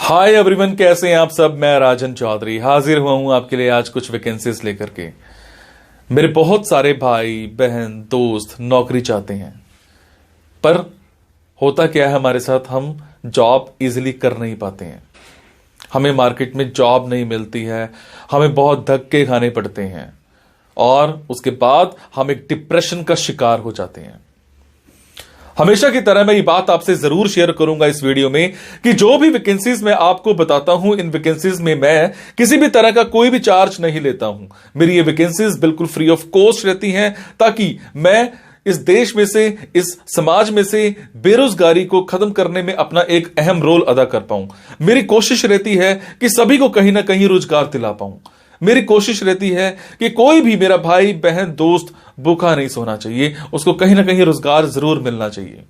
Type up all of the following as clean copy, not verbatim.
Hi everyone, कैसे हैं आप सब। मैं राजन चौधरी हाजिर हुआ हूं आपके लिए आज कुछ वैकेंसीज लेकर के। मेरे बहुत सारे भाई बहन दोस्त नौकरी चाहते हैं, पर होता क्या है हमारे साथ, हम जॉब इजीली कर नहीं पाते हैं। हमें मार्केट में जॉब नहीं मिलती है, हमें बहुत धक्के खाने पड़ते हैं और उसके बाद हम एक डिप्रेशन का शिकार हो जाते हैं। हमेशा की तरह मैं ये बात आपसे जरूर शेयर करूंगा इस वीडियो में कि जो भी वैकेंसीज मैं आपको बताता हूं, इन वैकेंसीज में मैं किसी भी तरह का कोई भी चार्ज नहीं लेता हूं। मेरी ये वैकेंसीज बिल्कुल फ्री ऑफ कॉस्ट रहती हैं, ताकि मैं इस देश में से, इस समाज में से बेरोजगारी को खत्म करने में अपना एक अहम रोल अदा कर पाऊं। मेरी कोशिश रहती है कि सभी को कहीं ना कहीं रोजगार दिला पाऊं। मेरी कोशिश रहती है कि कोई भी मेरा भाई बहन दोस्त भूखा नहीं सोना चाहिए, उसको कहीं ना कहीं रोजगार जरूर मिलना चाहिए।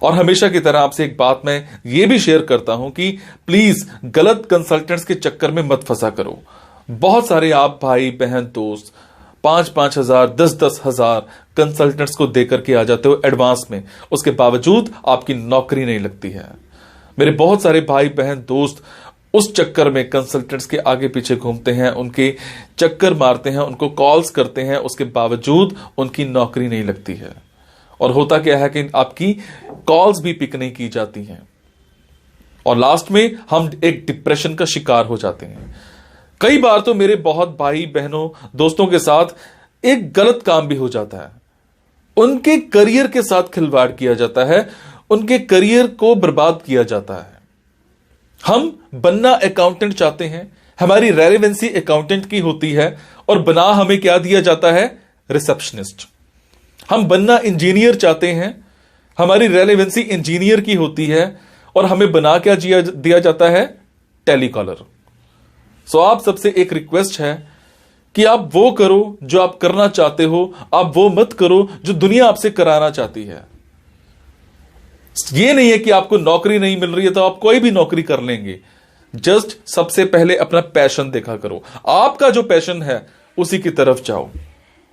और हमेशा की तरह आपसे एक बात मैं ये भी शेयर करता हूं कि प्लीज गलत कंसल्टेंट्स के चक्कर में मत फंसा करो। बहुत सारे आप भाई बहन दोस्त 5-5 हजार 10-10 हजार कंसल्टेंट्स को देकर के आ जाते हो एडवांस में, उसके बावजूद आपकी नौकरी नहीं लगती है। मेरे बहुत सारे भाई बहन दोस्त उस चक्कर में कंसल्टेंट्स के आगे पीछे घूमते हैं, उनके चक्कर मारते हैं, उनको कॉल्स करते हैं, उसके बावजूद उनकी नौकरी नहीं लगती है। और होता क्या है कि आपकी कॉल्स भी पिक नहीं की जाती हैं और लास्ट में हम एक डिप्रेशन का शिकार हो जाते हैं। कई बार तो मेरे बहुत भाई बहनों दोस्तों के साथ एक गलत काम भी हो जाता है, उनके करियर के साथ खिलवाड़ किया जाता है, उनके करियर को बर्बाद किया जाता है। हम बनना अकाउंटेंट चाहते हैं, हमारी रेलेवेंसी अकाउंटेंट की होती है और बना हमें क्या दिया जाता है, रिसेप्शनिस्ट। हम बनना इंजीनियर चाहते हैं, हमारी रेलेवेंसी इंजीनियर की होती है और हमें बना क्या दिया जाता है, टेलीकॉलर। सो आप सबसे एक रिक्वेस्ट है कि आप वो करो जो आप करना चाहते हो, आप वो मत करो जो दुनिया आपसे कराना चाहती है। ये नहीं है कि आपको नौकरी नहीं मिल रही है तो आप कोई भी नौकरी कर लेंगे। जस्ट सबसे पहले अपना पैशन देखा करो, आपका जो पैशन है उसी की तरफ जाओ।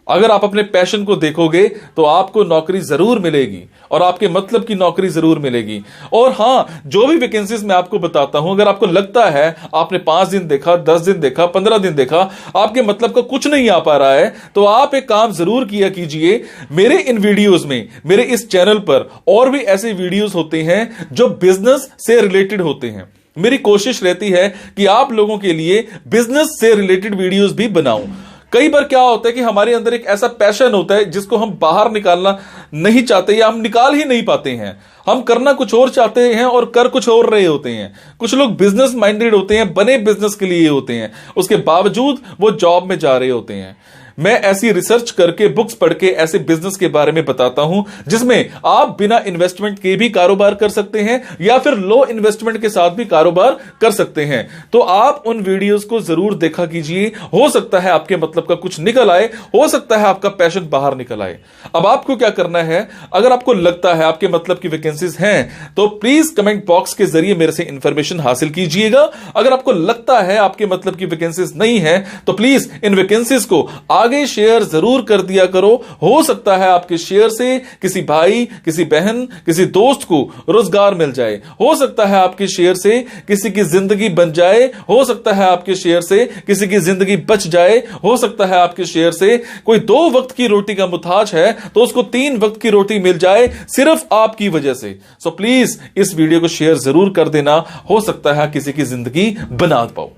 अगर आप अपने पैशन को देखोगे तो आपको नौकरी जरूर मिलेगी और आपके मतलब की नौकरी जरूर मिलेगी। और हां, जो भी वैकेंसीज मैं आपको बताता हूं, अगर आपको लगता है आपने 5 दिन देखा, 10 दिन देखा, 15 दिन देखा, आपके मतलब का कुछ नहीं आ पा रहा है, तो आप एक काम जरूर किया कीजिए। मेरे इन वीडियोस में, मेरे इस चैनल पर और भी ऐसे वीडियोस होते हैं जो बिजनेस से रिलेटेड होते हैं। मेरी कोशिश रहती है कि आप लोगों के लिए बिजनेस से रिलेटेड वीडियोस भी बनाऊं। कई बार क्या होता है कि हमारे अंदर एक ऐसा पैशन होता है जिसको हम बाहर निकालना नहीं चाहते या हम निकाल ही नहीं पाते हैं। हम करना कुछ और चाहते हैं और कर कुछ और रहे होते हैं। कुछ लोग बिजनेस माइंडेड होते हैं, बने बिजनेस के लिए होते हैं, उसके बावजूद वो जॉब में जा रहे होते हैं। मैं ऐसी रिसर्च करके, बुक्स पढ़ के ऐसे बिजनेस के बारे में बताता हूं जिसमें आप बिना इन्वेस्टमेंट के भी कारोबार कर सकते हैं या फिर लो इन्वेस्टमेंट के साथ भी कारोबार कर सकते हैं। तो आप उन वीडियोस को जरूर देखा कीजिए, हो सकता है आपके मतलब का कुछ निकल आए, हो सकता है आपका पैशन बाहर निकल आए। अब आपको क्या करना है, अगर आपको लगता है आपके मतलब की वैकेंसीज हैं तो प्लीज कमेंट बॉक्स के जरिए मेरे से इंफॉर्मेशन हासिल कीजिएगा। अगर आपको लगता है आपके मतलब की वैकेंसीज नहीं है तो प्लीज इन वैकेंसीज को आगे शेयर जरूर कर दिया करो। हो सकता है आपके शेयर से किसी भाई, किसी बहन, किसी दोस्त को रोजगार मिल जाए। हो सकता है आपके शेयर से किसी की जिंदगी बन जाए। हो सकता है आपके शेयर से किसी की जिंदगी बच जाए। हो सकता है आपके शेयर से कोई 2 वक्त की रोटी का मुताज है तो उसको 3 वक्त की रोटी मिल जाए, सिर्फ आपकी वजह से। सो प्लीज इस वीडियो को शेयर जरूर कर देना। हो सकता है किसी की जिंदगी बना पाओ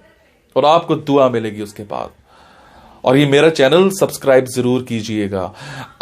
और आपको दुआ मिलेगी उसके बाद। और ये मेरा चैनल सब्सक्राइब जरूर कीजिएगा।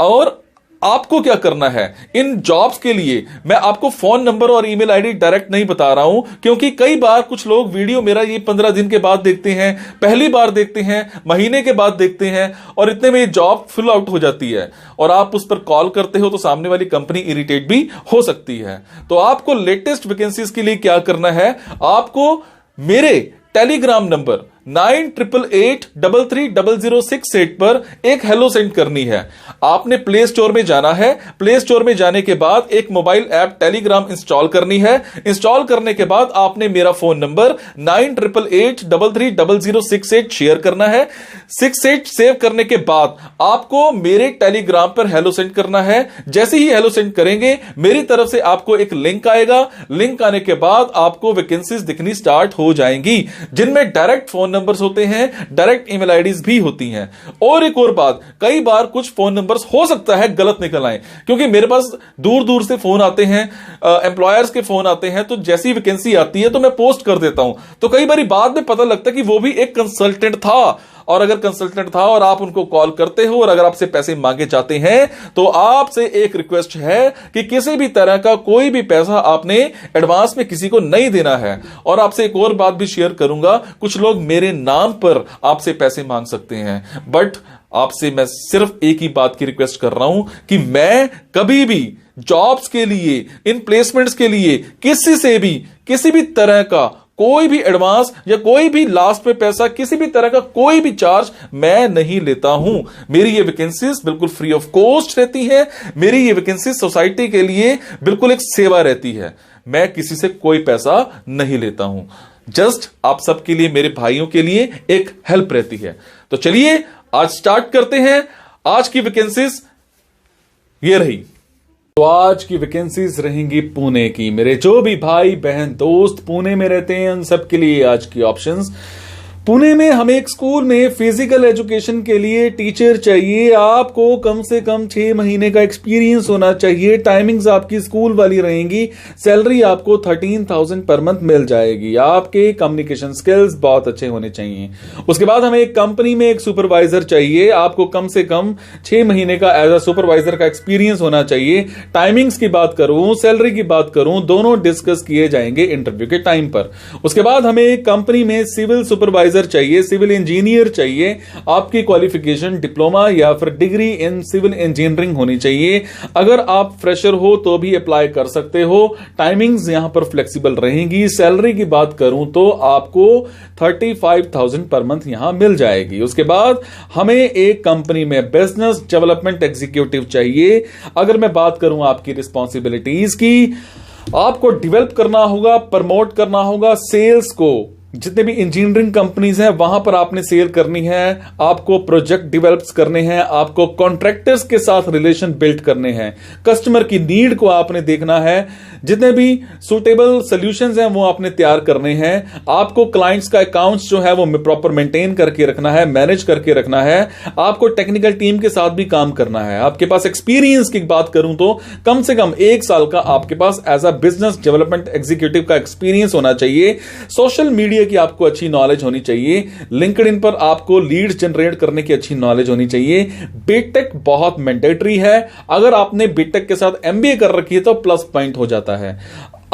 और आपको क्या करना है, इन जॉब्स के लिए मैं आपको फोन नंबर और ईमेल आईडी डायरेक्ट नहीं बता रहा हूं, क्योंकि कई बार कुछ लोग वीडियो मेरा ये 15 दिन के बाद देखते हैं, पहली बार देखते हैं, महीने के बाद देखते हैं और इतने में ये जॉब फिल आउट हो जाती है और आप उस पर कॉल करते हो तो सामने वाली कंपनी इरिटेट भी हो सकती है। तो आपको लेटेस्ट वैकेंसीज के लिए क्या करना है, आपको मेरे टेलीग्राम नंबर 9888330068 पर एक हेलो सेंड करनी है। आपने प्ले स्टोर में जाना है, प्ले स्टोर में जाने के बाद एक मोबाइल ऐप टेलीग्राम इंस्टॉल करनी है। इंस्टॉल करने के बाद आपने मेरा फोन नंबर 9888330068 शेयर करना है। 68 सेव करने के बाद आपको मेरे टेलीग्राम पर हेलो सेंड करना है। जैसे ही हेलो सेंड करेंगे मेरी तरफ से आपको एक लिंक आएगा। लिंक आने के बाद आपको वैकेंसीज दिखनी स्टार्ट हो जाएंगी, जिनमें डायरेक्ट फोन नंबर्स होते हैं, डायरेक्ट ईमेल आईडीज भी होती हैं। और एक और बात, कई बार कुछ फोन नंबर्स हो सकता है गलत निकल आए, क्योंकि मेरे पास दूर दूर से फोन आते हैं, एम्प्लॉयर्स के फोन आते हैं, तो जैसी वैकेंसी आती है तो मैं पोस्ट कर देता हूं। तो कई बार बाद में पता लगता है कि वो भी एक कंसल्टेंट था, और अगर कंसल्टेंट था और आप उनको कॉल करते हो और अगर आपसे पैसे मांगे जाते हैं, तो आपसे एक रिक्वेस्ट है कि किसी भी तरह का कोई भी पैसा आपने एडवांस में किसी को नहीं देना है। और आपसे एक और बात भी शेयर करूंगा, कुछ लोग मेरे नाम पर आपसे पैसे मांग सकते हैं, बट आपसे मैं सिर्फ एक ही बात की रिक्वेस्ट कर रहा हूं कि मैं कभी भी जॉब्स के लिए, इन प्लेसमेंट्स के लिए किसी से भी किसी भी तरह का कोई भी एडवांस या कोई भी लास्ट में पैसा, किसी भी तरह का कोई भी चार्ज मैं नहीं लेता हूं। मेरी ये वैकेंसीज बिल्कुल फ्री ऑफ कॉस्ट रहती है। मेरी ये वैकेंसीज सोसाइटी के लिए बिल्कुल एक सेवा रहती है। मैं किसी से कोई पैसा नहीं लेता हूं, जस्ट आप सबके लिए, मेरे भाइयों के लिए एक हेल्प रहती है। तो चलिए आज स्टार्ट करते हैं। आज की वैकेंसीज ये रही। तो आज की वैकेंसीज रहेंगी पुणे की। मेरे जो भी भाई बहन दोस्त पुणे में रहते हैं उन सब के लिए आज की ऑप्शंस। पुणे में हमें एक स्कूल में फिजिकल एजुकेशन के लिए टीचर चाहिए। आपको कम से कम 6 महीने का एक्सपीरियंस होना चाहिए। टाइमिंग्स आपकी स्कूल वाली रहेंगी। सैलरी आपको 13,000 पर मंथ मिल जाएगी। आपके कम्युनिकेशन स्किल्स बहुत अच्छे होने चाहिए। उसके बाद हमें एक कंपनी में एक सुपरवाइजर चाहिए। आपको कम से कम 6 महीने का एज अ सुपरवाइजर का एक्सपीरियंस होना चाहिए। टाइमिंग्स की बात करूं, सैलरी की बात करूं, दोनों डिस्कस किए जाएंगे इंटरव्यू के टाइम पर। उसके बाद हमें एक कंपनी में सिविल सुपरवाइजर चाहिए, सिविल इंजीनियर चाहिए। आपकी क्वालिफिकेशन डिप्लोमा या फिर डिग्री इन सिविल इंजीनियरिंग होनी चाहिए। अगर आप फ्रेशर हो तो भी अप्लाई कर सकते हो। टाइमिंग्स यहां पर फ्लेक्सिबल रहेंगी। सैलरी की बात करूं तो आपको 35,000 पर मंथ यहां मिल जाएगी। उसके बाद हमें एक कंपनी में बिजनेस डेवलपमेंट एग्जीक्यूटिव चाहिए। अगर मैं बात करूं आपकी रिस्पॉन्सिबिलिटीज की, आपको डेवलप करना होगा, प्रमोट करना होगा सेल्स को। जितने भी इंजीनियरिंग कंपनीज हैं वहां पर आपने सेल करनी है। आपको प्रोजेक्ट डेवलप्स करने हैं। आपको कॉन्ट्रैक्टर्स के साथ रिलेशन बिल्ड करने हैं। कस्टमर की नीड को आपने देखना है। जितने भी सुटेबल सॉल्यूशंस हैं वो आपने तैयार करने हैं। आपको क्लाइंट्स का अकाउंट्स जो है वो प्रॉपर मेंटेन करके रखना है, मैनेज करके रखना है। आपको टेक्निकल टीम के साथ भी काम करना है। आपके पास एक्सपीरियंस की बात करूं तो कम से कम 1 साल का आपके पास as a business development executive का एक्सपीरियंस होना चाहिए। सोशल मीडिया की आपको अच्छी नॉलेज होनी चाहिए। लिंक्डइन पर आपको लीड्स जनरेट करने की अच्छी नॉलेज होनी चाहिए। बीटेक बहुत मैंडेटरी है। अगर आपने बीटेक के साथ एमबीए कर रखी है तो प्लस पॉइंट हो जाता है।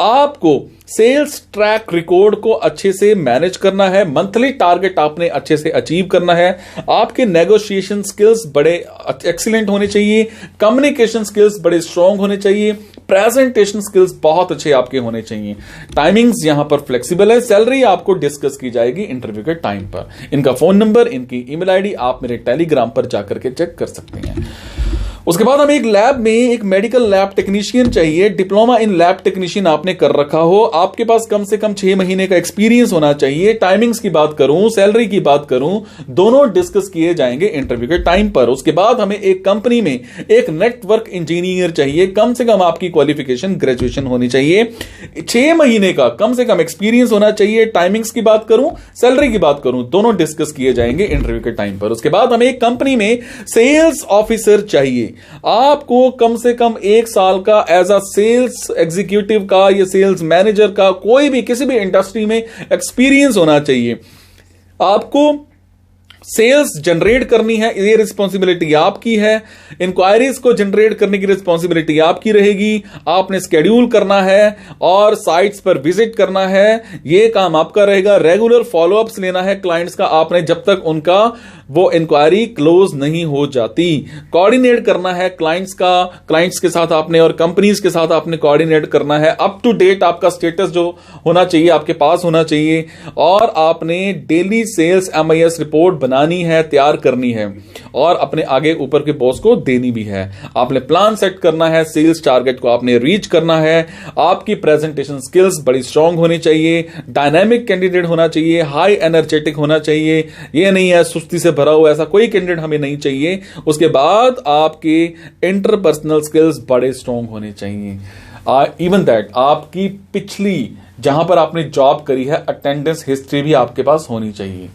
आपको सेल्स ट्रैक रिकॉर्ड को अच्छे से मैनेज करना है। मंथली टारगेट आपने अच्छे से अचीव करना है। आपके नेगोशिएशन स्किल्स बड़े एक्सीलेंट होने चाहिए। कम्युनिकेशन स्किल्स बड़े स्ट्रांग होने चाहिए। प्रेजेंटेशन स्किल्स बहुत अच्छे आपके होने चाहिए। टाइमिंग्स यहां पर फ्लेक्सिबल है। सैलरी आपको डिस्कस की जाएगी इंटरव्यू के टाइम पर। इनका फोन नंबर, इनकी ईमेल आईडी आप मेरे टेलीग्राम पर जाकर के चेक कर सकते हैं। उसके बाद हमें एक लैब में एक मेडिकल लैब टेक्नीशियन चाहिए। डिप्लोमा इन लैब टेक्नीशियन आपने कर रखा हो। आपके पास कम से कम 6 महीने का एक्सपीरियंस होना चाहिए। टाइमिंग्स की बात करूं, सैलरी की बात करूं, दोनों डिस्कस किए जाएंगे इंटरव्यू के टाइम पर। उसके बाद हमें एक कंपनी में एक नेटवर्क इंजीनियर चाहिए। कम से कम आपकी क्वालिफिकेशन ग्रेजुएशन होनी चाहिए। 6 महीने का कम से कम एक्सपीरियंस होना चाहिए। टाइमिंग्स की बात करूं, सैलरी की बात करूं, दोनों डिस्कस किए जाएंगे इंटरव्यू के टाइम पर। उसके बाद हमें एक कंपनी में सेल्स ऑफिसर चाहिए। आपको कम से कम 1 साल का एज अ सेल्स एग्जीक्यूटिव का या सेल्स मैनेजर का कोई भी किसी भी इंडस्ट्री में एक्सपीरियंस होना चाहिए। आपको सेल्स जनरेट करनी है, ये रिस्पॉन्सिबिलिटी आपकी है। इंक्वायरीज को जनरेट करने की रिस्पॉन्सिबिलिटी आपकी रहेगी। आपने स्केड्यूल करना है और साइट्स पर विजिट करना है, ये काम आपका रहेगा। रेगुलर फॉलोअप्स लेना है क्लाइंट्स का आपने, जब तक उनका वो इंक्वायरी क्लोज नहीं हो जाती। कोऑर्डिनेट करना है क्लाइंट्स का, क्लाइंट्स के साथ आपने और कंपनीज के साथ आपने कोऑर्डिनेट करना है। अप टू डेट आपका स्टेटस जो होना चाहिए आपके पास होना चाहिए। और आपने डेली सेल्स MIS रिपोर्ट बनानी है, तैयार करनी है और अपने आगे ऊपर के बॉस को देनी भी है। आपने प्लान सेट करना है, सेल्स टारगेट को आपने रीच करना है। आपकी प्रेजेंटेशन स्किल्स बड़ी स्ट्रांग होनी चाहिए, डायनामिक कैंडिडेट होना चाहिए, हाई एनर्जेटिक होना चाहिए। ये नहीं है सुस्ती से भरा हुआ, ऐसा कोई कैंडिडेट हमें नहीं चाहिए। उसके बाद आपके इंटरपर्सनल स्किल्स बड़े स्ट्रांग होने चाहिए। इवन दैट आपकी पिछली जहां पर आपने जॉब करी है अटेंडेंस हिस्ट्री भी आपके पास होनी चाहिए।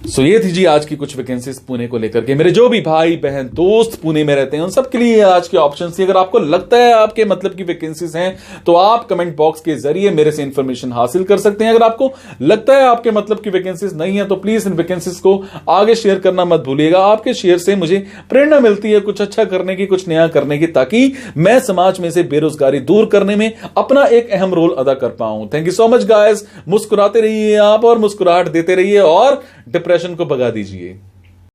सो ये थी जी आज की कुछ वैकेंसीज पुणे को लेकर के। मेरे जो भी भाई बहन दोस्त पुणे में रहते हैं उन सबके लिए आज के ऑप्शन थी। अगर आपको लगता है आपके मतलब की वैकेंसीज हैं तो आप कमेंट बॉक्स के जरिए मेरे से इंफॉर्मेशन हासिल कर सकते हैं। अगर आपको लगता है आपके मतलब की वैकेंसीज नहीं है तो प्लीज इन वैकेंसीज को आगे शेयर करना मत भूलिएगा। आपके शेयर से मुझे प्रेरणा मिलती है कुछ अच्छा करने की, कुछ नया करने की, ताकि मैं समाज में से बेरोजगारी दूर करने में अपना एक अहम रोल अदा कर पाऊं। Thank you so much guys. मुस्कुराते रहिए आप और मुस्कुराहट देते रहिए और डिप्रेशन को भगा दीजिए।